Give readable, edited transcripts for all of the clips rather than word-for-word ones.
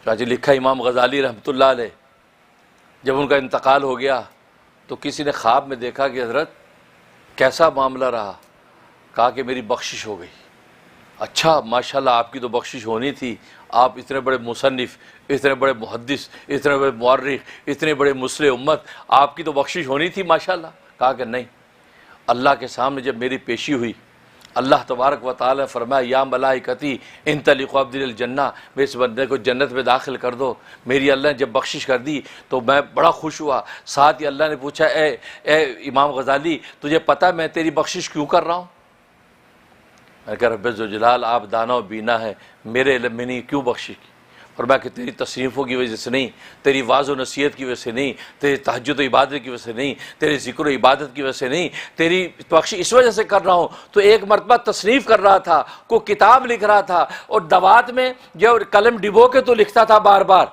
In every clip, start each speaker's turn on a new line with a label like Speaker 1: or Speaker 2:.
Speaker 1: आज लिखा इमाम गज़ाली रहमतुल्लाह अलैह, जब उनका इंतकाल हो गया तो किसी ने ख्वाब में देखा कि हज़रत कैसा मामला रहा। कहा कि मेरी बख्शिश हो गई। अच्छा माशाल्लाह, आपकी तो बख्शिश होनी थी, आप इतने बड़े मुसन्निफ़, इतने बड़े मुहद्दिस, इतने बड़े मुअर्रिख़, इतने बड़े मुस्लिम उम्मत, आपकी तो बख्शिश होनी थी माशाल्लाह। कहा कि नहीं, अल्लाह के सामने जब मेरी पेशी हुई, अल्लाह तबारक व तआला ने फरमाया या मलाइकती इंतलिक़ू अब्दिल जन्ना, मैं इस बंदे को जन्नत में दाखिल कर दो। मेरी अल्लाह ने जब बख्शिश कर दी तो मैं बड़ा खुश हुआ। साथ ही अल्लाह ने पूछा, ए इमाम गज़ाली, तुझे पता मैं तेरी बख्शिश क्यों कर रहा हूँ? मैंने कहा रब्बे ज़ुल जलाल, आप दाना और बीना है, मेरे इल्म में नहीं, क्यों बख्शिश की? फरमाया कि तेरी तशरीफ़ों की वजह से नहीं, तेरी वाज़ व नसीहत की वजह से नहीं, तेरी तहज्जुद व इबादत की वजह से नहीं, तेरे ज़िक्र व इबादत की वजह से नहीं, तेरी बख्शिश इस वजह से कर रहा हूँ। तो एक मरतबा तसनीफ़ कर रहा था, को किताब लिख रहा था और दवात में जो कलम डिबो के तो लिखता था बार बार,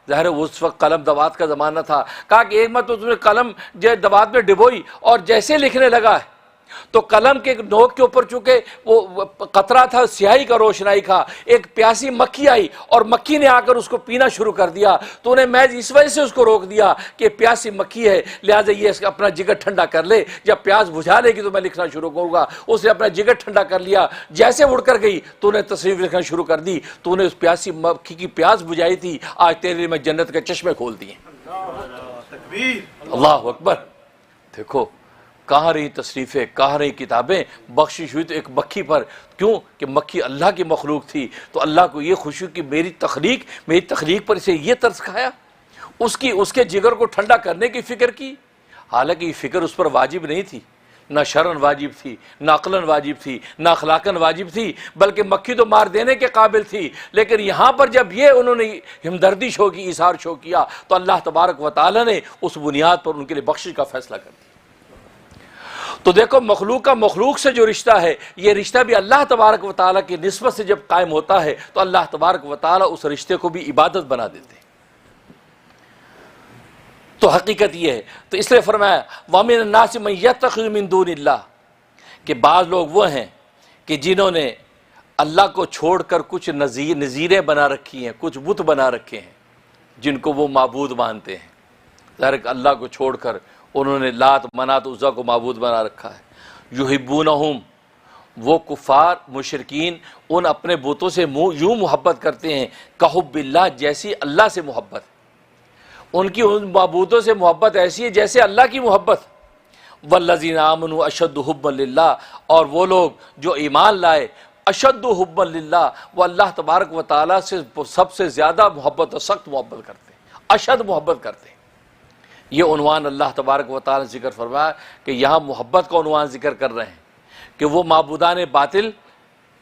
Speaker 1: ज़ाहिर उस वक्त कलम दवात का ज़माना था। कहा कि एक मरतबा तुमने कलम जो दवात में डिबोई और जैसे लिखने लगा तो कलम के नोक के ऊपर चूंकि वो कतरा था स्याही का, रोशनाई का, एक प्यासी मक्खी आई और मक्खी ने आकर उसको पीना शुरू कर दिया। तो उन्हें मैं इस वजह से उसको रोक दिया कि प्यासी मक्खी है, लिहाजा ये अपना जिगर ठंडा कर ले, जब प्यास बुझा लेगी तो मैं लिखना शुरू करूँगा। उसने अपना जिगर ठंडा कर लिया, जैसे उड़कर गई तो उन्हें तस्वीर लिखना शुरू कर दी। तो उन्हें उस प्यासी मक्खी की प्यास बुझाई थी, आज तेरे लिए मैं जन्नत के चश्मे खोल दिए। अल्लाह अकबर। देखो कहाँ रही तशरीफ़ें, कहाँ रही किताबें। बख्शिश हुई तो एक मक्खी पर, क्यों कि मक्खी अल्लाह की मखलूक थी। तो अल्लाह को ये खुशी कि मेरी तख्लीक पर इसे ये तरस खाया, उसके जिगर को ठंडा करने की फ़िक्र की। हालांकि ये फ़िक्र उस पर वाजिब नहीं थी, ना शरन वाजिब थी, ना अक़लन वाजिब थी, ना अखलाकन वाजिब थी, बल्कि मक्खी तो मार देने के काबिल थी। लेकिन यहाँ पर जब ये उन्होंने हमदर्दी शो की, इसार शो किया, तो अल्लाह तबारक व तआला ने उस बुनियाद पर उनके लिए बख्शिश का फ़ैसला कर दिया। तो देखो मखलूक का मखलूक से जो रिश्ता है, ये रिश्ता भी अल्लाह तबारक व तआला की निस्बत से जब कायम होता है तो अल्लाह तबारक व तआला उस रिश्ते को भी इबादत बना देते हैं। तो हकीकत ये है। तो इसलिए फरमाया वमिन नास मन यत्तखिज़ु मिन दूनिल्लाह, कि बाज़ लोग वो हैं कि जिन्होंने अल्लाह को छोड़कर कुछ नज़ीरें बना रखी हैं, कुछ बुत बना रखे हैं, जिनको वो माबूद मानते हैं। ज़ाहिर अल्लाह को छोड़कर उन्होंने लात मनात उज़्ज़ा को माबूद बना रखा है। युहिब्बूनहुम, वो कुफ़ार मुशरिकीन उन अपने बुतों से यूँ मोहब्बत करते हैं कहुब्बिल्लाह, जैसी अल्लाह से मोहब्बत। उनकी उन माबूदों से मोहब्बत ऐसी है जैसे अल्लाह की मोहब्बत। वल्लज़ीना आमनू अशद्दु हुब्बन लिल्लाह, और वो लोग जो ईमान लाए अशद्दु हुब्बन लिल्लाह, वो अल्लाह तबारक व तआला से सबसे ज़्यादा मोहब्बत और सख्त मोहब्बत करते हैं, अशद मोहब्बत करते हैं। ये उन्वान अल्लाह तबारक व तआला ने जिक्र फरमाया कि यहाँ मोहब्बत का उन्वान जिक्र कर रहे हैं कि वो माबूदान बातिल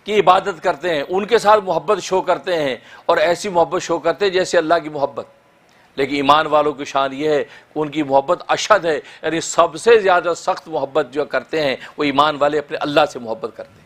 Speaker 1: की इबादत करते हैं, उनके साथ मोहब्बत शो करते हैं और ऐसी मोहब्बत शो करते हैं जैसे अल्लाह की मोहब्बत। लेकिन ईमान वालों की शान ये है कि उनकी मोहब्बत अशद है, यानी सबसे ज़्यादा सख्त मोहब्बत जो करते हैं वो ईमान वाले अपने अल्लाह से मोहब्बत करते हैं।